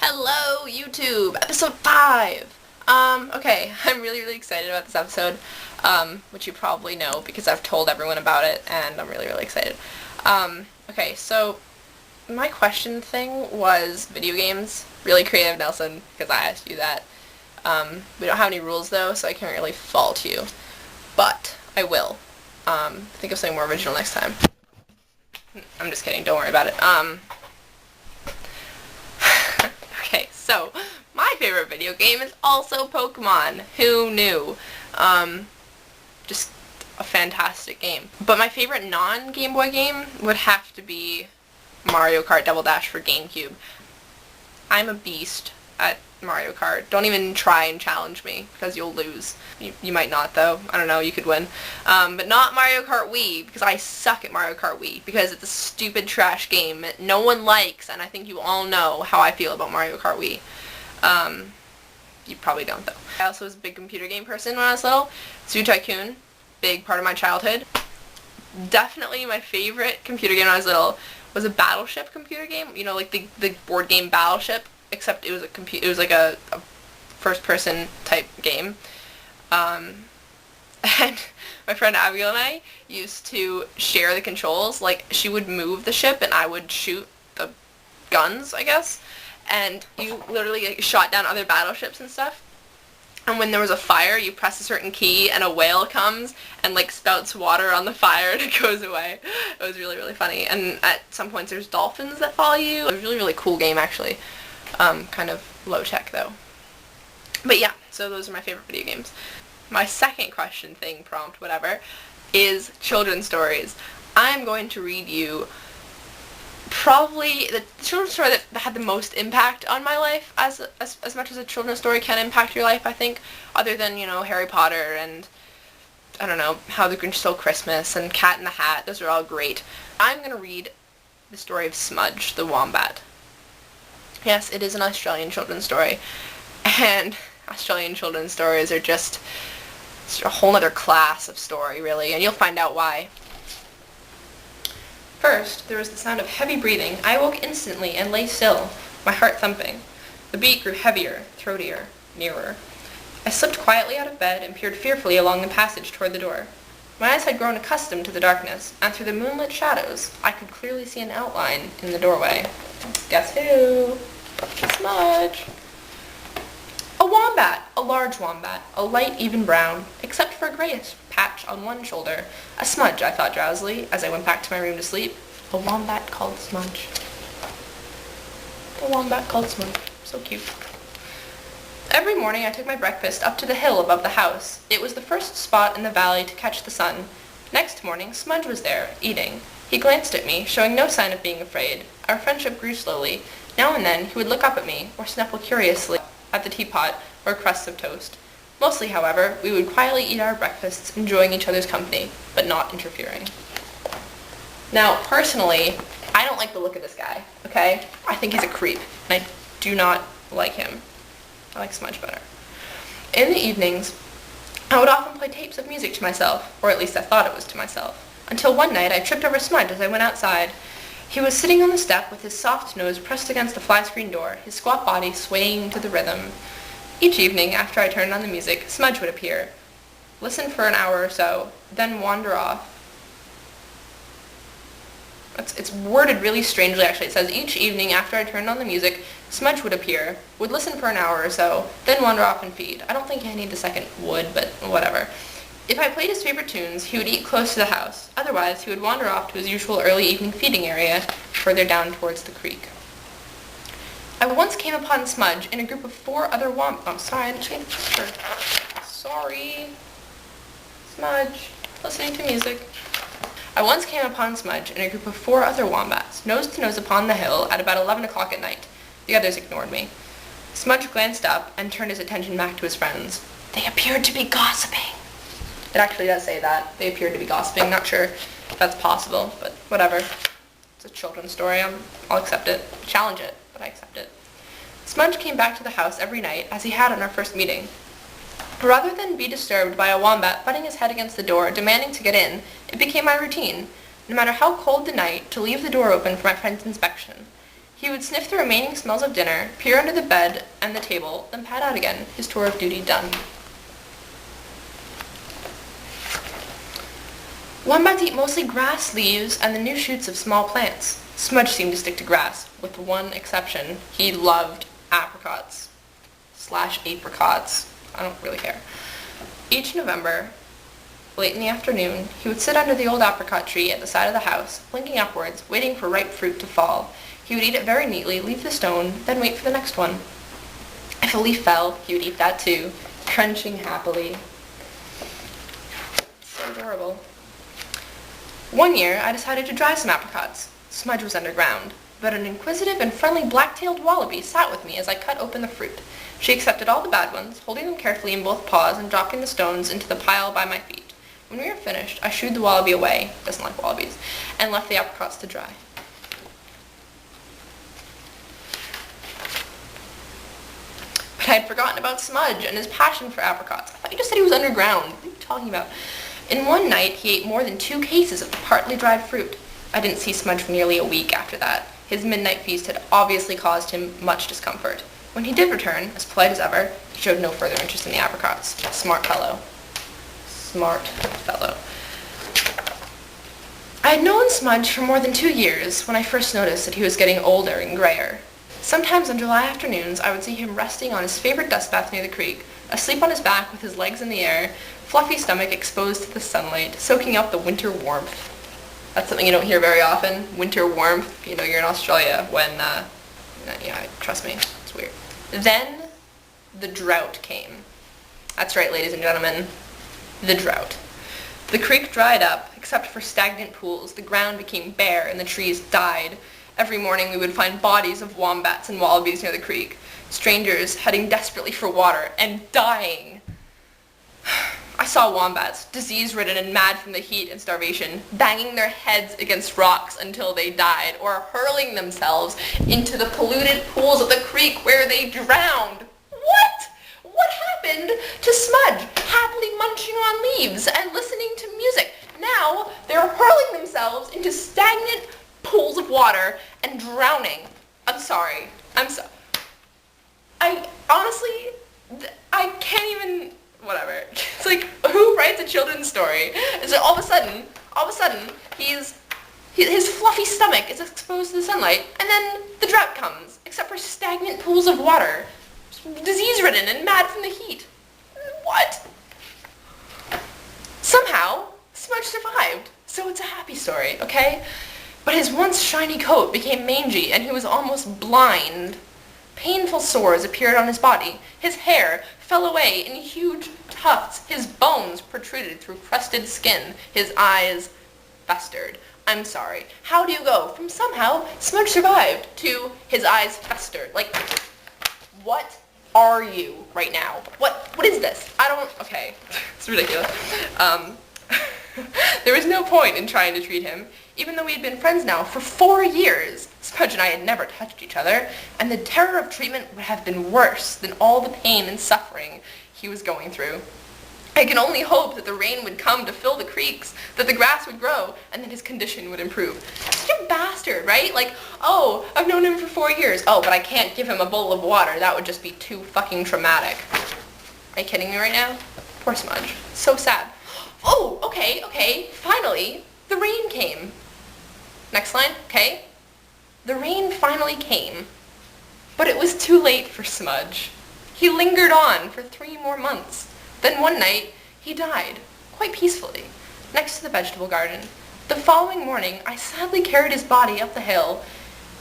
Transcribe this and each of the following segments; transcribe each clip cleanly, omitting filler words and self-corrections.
Hello, YouTube! Episode 5! Okay, I'm really excited about this episode, which you probably know because I've told everyone about it, and I'm really excited. Okay, so my question thing was video games. Really creative, Nelson, because I asked you that. We don't have any rules, though, so I can't really fault you. But I will. Think of something more original next time. I'm just kidding, don't worry about it. Okay, so my favorite video game is also Pokemon. Who knew? Just a fantastic game. But my favorite non-Game Boy game would have to be Mario Kart Double Dash for GameCube. I'm a beast at Mario Kart. Don't even try and challenge me, because you'll lose. You might not, though. I don't know, you could win. But not Mario Kart Wii, because I suck at Mario Kart Wii, because it's a stupid trash game that no one likes, and I think you all know how I feel about Mario Kart Wii. You probably don't, though. I also was a big computer game person when I was little. Zoo Tycoon, big part of my childhood. Definitely my favorite computer game when I was little was a Battleship computer game. You know, like the board game Battleship, except it was it was like a first-person type game. And my friend Abigail and I used to share the controls. Like, she would move the ship and I would shoot the guns, I guess. And you literally shot down other battleships and stuff. And when there was a fire, you press a certain key and a whale comes and like spouts water on the fire and it goes away. It was really funny. And at some points there's dolphins that follow you. It was a really cool game, actually. Kind of low tech, though. But yeah, so those are my favorite video games. My second question thing, prompt, whatever, is children's stories. I'm going to read you probably the children's story that had the most impact on my life, as much as a children's story can impact your life, I think, other than, you know, Harry Potter and, I don't know, How the Grinch Stole Christmas and Cat in the Hat. Those are all great. I'm going to read the story of Smudge, the wombat. Yes, it is an Australian children's story, and Australian children's stories are just a whole other class of story, really, and you'll find out why. First, there was the sound of heavy breathing. I awoke instantly and lay still, my heart thumping. The beat grew heavier, throatier, nearer. I slipped quietly out of bed and peered fearfully along the passage toward the door. My eyes had grown accustomed to the darkness, and through the moonlit shadows, I could clearly see an outline in the doorway. Guess who? Smudge. A wombat, a large wombat, a light, even brown, except for a grayish patch on one shoulder. A smudge, I thought drowsily, as I went back to my room to sleep. A wombat called Smudge. A wombat called Smudge. So cute. Every morning I took my breakfast up to the hill above the house. It was the first spot in the valley to catch the sun. Next morning, Smudge was there, eating. He glanced at me, showing no sign of being afraid. Our friendship grew slowly. Now and then he would look up at me, or snuffle curiously at the teapot or crusts of toast. Mostly, however, we would quietly eat our breakfasts, enjoying each other's company, but not interfering. Now, personally, I don't like the look of this guy, okay? I think he's a creep, and I do not like him. I like Smudge better. In the evenings, I would often play tapes of music to myself, or at least I thought it was to myself, until one night I tripped over Smudge as I went outside. He was sitting on the step with his soft nose pressed against the fly-screen door, his squat body swaying to the rhythm. Each evening, after I turned on the music, Smudge would appear, listen for an hour or so, then wander off. It's worded really strangely, actually. It says, each evening after I turned on the music, Smudge would appear, would listen for an hour or so, then wander off and feed. I don't think I need the second would, but whatever. If I played his favorite tunes, he would eat close to the house. Otherwise, he would wander off to his usual early evening feeding area, further down towards the creek. I once came upon Smudge in a group of 4 other Oh, sorry, I didn't change the picture. Sorry. Smudge, listening to music. I once came upon Smudge in a group of 4 other wombats, nose to nose upon the hill at about 11 o'clock at night. The others ignored me. Smudge glanced up and turned his attention back to his friends. They appeared to be gossiping. It actually does say that. They appeared to be gossiping. Not sure if that's possible, but whatever. It's a children's story. I'll accept it. Challenge it, but I accept it. Smudge came back to the house every night, as he had on our first meeting. Rather than be disturbed by a wombat butting his head against the door, demanding to get in, it became my routine, no matter how cold the night, to leave the door open for my friend's inspection. He would sniff the remaining smells of dinner, peer under the bed and the table, then pad out again, his tour of duty done. Wombats eat mostly grass, leaves, and the new shoots of small plants. Smudge seemed to stick to grass, with one exception. He loved apricots. / apricots. I don't really care. Each November, late in the afternoon, he would sit under the old apricot tree at the side of the house, blinking upwards, waiting for ripe fruit to fall. He would eat it very neatly, leave the stone, then wait for the next one. If a leaf fell, he would eat that too, crunching happily. So adorable. One year, I decided to dry some apricots. Smudge was underground, but an inquisitive and friendly black-tailed wallaby sat with me as I cut open the fruit. She accepted all the bad ones, holding them carefully in both paws and dropping the stones into the pile by my feet. When we were finished, I shooed the wallaby away, doesn't like wallabies, and left the apricots to dry. But I had forgotten about Smudge and his passion for apricots. I thought you just said he was underground. What are you talking about? In one night, he ate more than 2 cases of the partly dried fruit. I didn't see Smudge for nearly a week after that. His midnight feast had obviously caused him much discomfort. When he did return, as polite as ever, he showed no further interest in the apricots. Smart fellow. Smart fellow. I had known Smudge for more than 2 years when I first noticed that he was getting older and grayer. Sometimes on July afternoons, I would see him resting on his favorite dust bath near the creek, asleep on his back with his legs in the air, fluffy stomach exposed to the sunlight, soaking up the winter warmth. That's something you don't hear very often, winter warmth. You know, you're in Australia when, yeah, trust me, it's weird. Then, the drought came. That's right, ladies and gentlemen, the drought. The creek dried up, except for stagnant pools. The ground became bare and the trees died. Every morning we would find bodies of wombats and wallabies near the creek. Strangers heading desperately for water and dying. I saw wombats, disease-ridden and mad from the heat and starvation, banging their heads against rocks until they died, or hurling themselves into the polluted pools of the creek where they drowned. What? What happened to Smudge, happily munching on leaves and listening to music? Now they're hurling themselves into stagnant pools of water and drowning. I'm sorry. I honestly, I can't even, whatever. It's like, who writes a children's story? Is it all of a sudden, his fluffy stomach is exposed to the sunlight, and then the drought comes, except for stagnant pools of water, disease-ridden and mad from the heat. What? Somehow, Smudge survived, so it's a happy story, okay? But his once shiny coat became mangy, and he was almost blind. Painful sores appeared on his body. His hair fell away in huge tufts. His bones protruded through crusted skin. His eyes festered. I'm sorry. How do you go from somehow Smudge survived to his eyes festered? Like, what are you right now? What is this? Okay. It's ridiculous. There was no point in trying to treat him, even though we had been friends now for 4 years. Smudge and I had never touched each other, and the terror of treatment would have been worse than all the pain and suffering he was going through. I can only hope that the rain would come to fill the creeks, that the grass would grow, and that his condition would improve. Such a bastard, right? Like, oh, I've known him for 4 years. Oh, but I can't give him a bowl of water. That would just be too fucking traumatic. Are you kidding me right now? Poor Smudge. So sad. Oh, okay, finally, the rain came. Next line, okay? The rain finally came, but it was too late for Smudge. He lingered on for 3 more months. Then one night, he died, quite peacefully, next to the vegetable garden. The following morning, I sadly carried his body up the hill,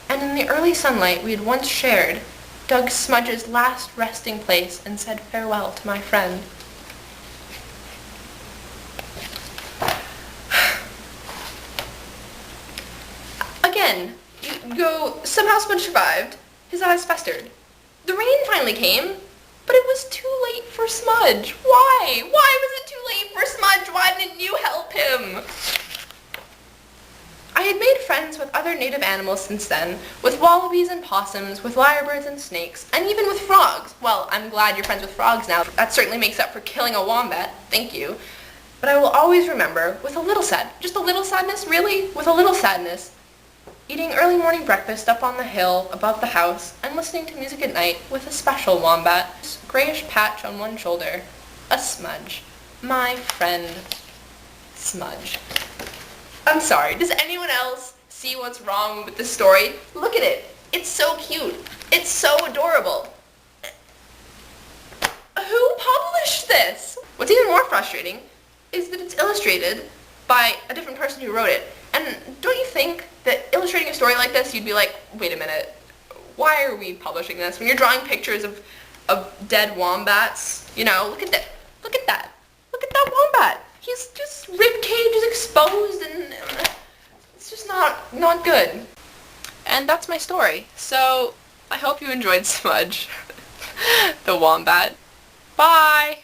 and in the early sunlight we had once shared, dug Smudge's last resting place and said farewell to my friend. Again, you go, somehow Smudge survived, his eyes festered. The rain finally came, but it was too late for Smudge. Why? Why was it too late for Smudge? Why didn't you help him? I had made friends with other native animals since then, with wallabies and possums, with lyrebirds and snakes, and even with frogs. Well, I'm glad you're friends with frogs now. That certainly makes up for killing a wombat. Thank you. But I will always remember, with a little just a little sadness, really? With a little sadness, eating early morning breakfast up on the hill above the house, and listening to music at night with a special wombat, grayish patch on one shoulder, a Smudge. My friend, Smudge. I'm sorry, does anyone else see what's wrong with this story? Look at it. It's so cute. It's so adorable. Who published this? What's even more frustrating is that it's illustrated by a different person who wrote it. And don't you think that illustrating a story like this, you'd be like, wait a minute, why are we publishing this? When you're drawing pictures of dead wombats, you know, look at that. Look at that. Look at that wombat. He's just, rib cage is exposed, and it's just not good. And that's my story. So I hope you enjoyed Smudge, the wombat. Bye!